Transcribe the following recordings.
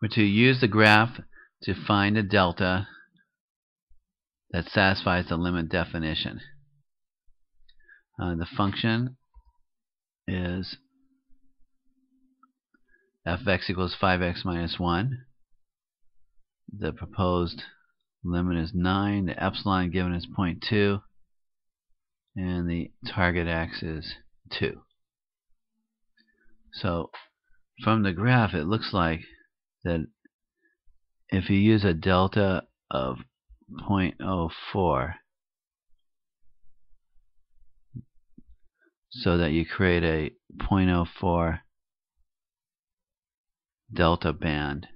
We're to use the graph to find a delta that satisfies the limit definition. The function is f(x) equals 5x minus 1. The proposed limit is 9. The epsilon given is 0.2. And the target x is 2. So from the graph it looks like that if you use a delta of 0.04 so that you create a 0.04 delta band,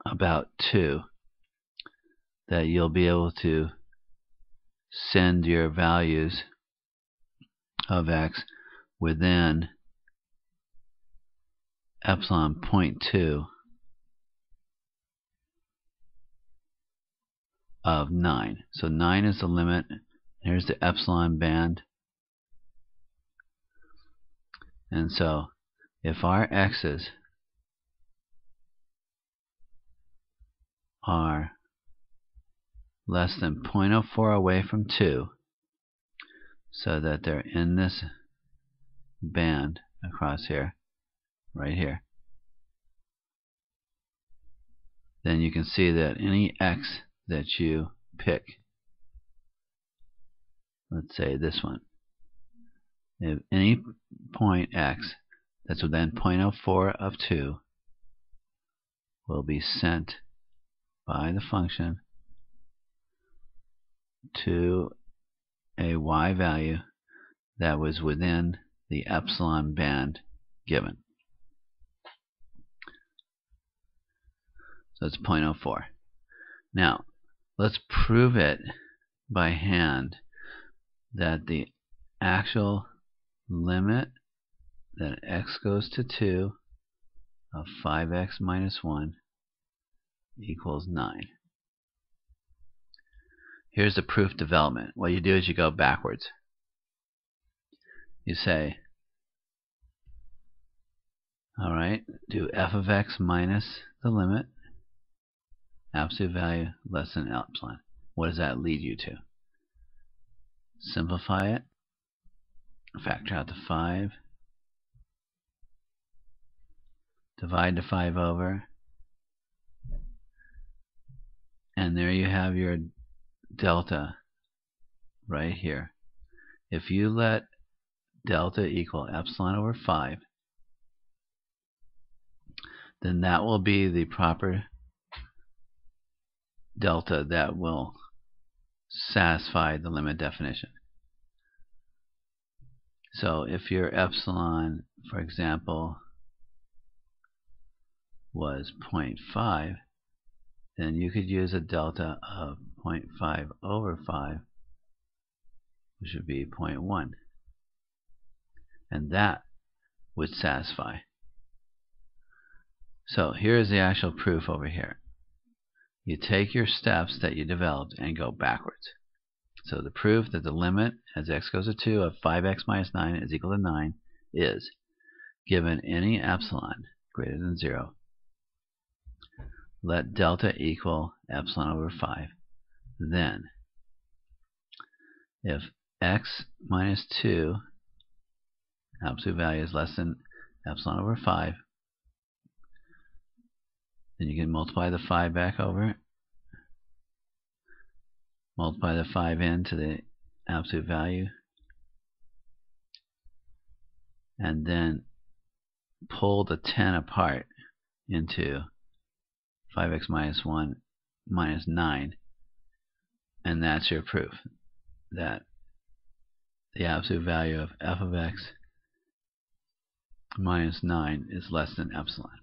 about 2, that you'll be able to send your values of x within epsilon 0.2 of 9. So 9 is the limit. Here's the epsilon band. And so if our x's are less than 0.04 away from 2, so that they're in this band across here, right here, then you can see that any x that you pick, let's say this one, if any point x that's within 0.04 of 2 will be sent by the function to a y value that was within the epsilon band given. So it's 0.04. Now let's prove it by hand that the actual limit that x goes to 2 of 5x minus 1 equals 9. Here's the proof development. What you do is you go backwards. You say, alright, do f of x minus the limit, absolute value less than epsilon. What does that lead you to? Simplify it, factor out the 5, divide the 5 over, and there you have your delta right here. If you let delta equal epsilon over 5, then that will be the proper delta that will satisfy the limit definition. So if your epsilon, for example, was 0.5, then you could use a delta of 0.5 over 5, which would be 0.1. And that would satisfy. So here's the actual proof over here. You take your steps that you developed and go backwards. So the proof that the limit as x goes to 2 of 5x minus 9 is equal to 9 is, given any epsilon greater than 0, let delta equal epsilon over 5. Then, if x minus 2 absolute value is less than epsilon over 5, then you can multiply the 5 back over, multiply the 5 into the absolute value, and then pull the 10 apart into 5x minus 1 minus 9, and that's your proof that the absolute value of f of x minus 9 is less than epsilon.